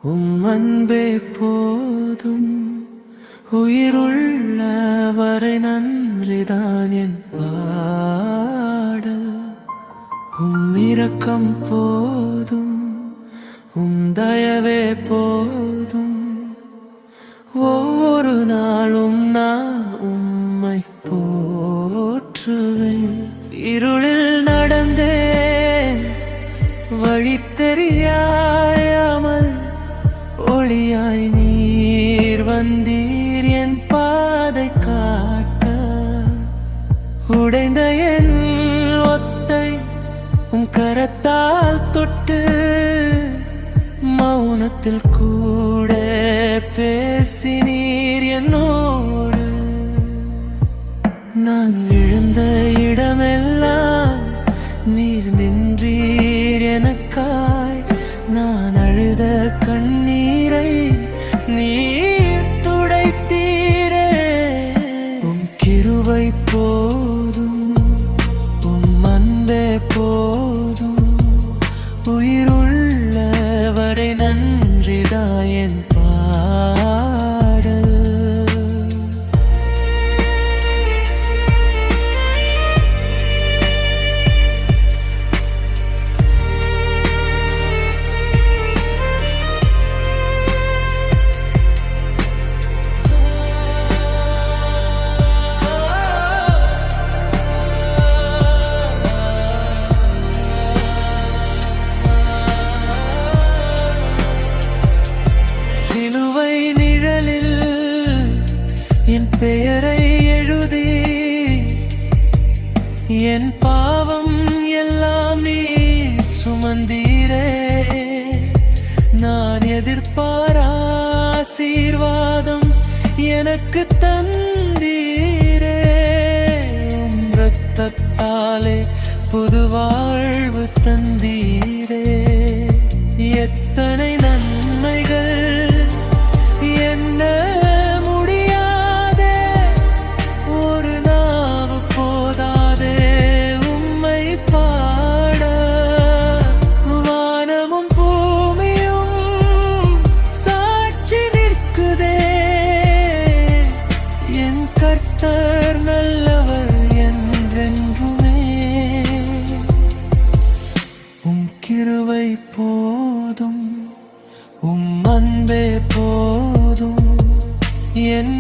அன்பே போதும் உயிருள்ள வரை நன்றிதான் என் பாடல். இரக்கம் போதும் தயவே போதும் ஒவ்வொரு நாளும் நான் உம்மை போற்றுவேன். இருளில் நடந்தே வழி தெரியாமல் ஒளியாய் நீர் வந்தீர் என் பாதை காட்ட. உடைந்த என் ஒத்தை கரத்தால் தொட்டு மௌனத்தில் கூட பேசினீர் என்னோடு. நான் விழுந்த இடமெல்லாம் நீர் நின்றீர் எனக்காய். நான் அழுத கண்ணீரை நீர் துடைத்தீரே. கிருபை போதும் அன்பே போதும் உயிருள்ள வரை நன்றிதான் என் பாடல். சிலுவை நிழலில் என் பெயரை எழுதி என் பாவம் எல்லாம் நீர் சுமந்தீரே. நான் எதிர்பாரா ஆசீர்வாதம் எனக்கு தந்தீரே. இரத்தத்தாலே புது வாழ்வு தந்தீரே. எத்தனை நன்மைகள் என்ன முடியாதே. ஒரு நாவு போதாதே உம்மை பாட. வானமும் பூமியும் சாட்சி நிற்குதே. என் கர்த்தர் நல்லவர் என்றென்றுமே. கிருபை போதும் அன்பே போதும் என்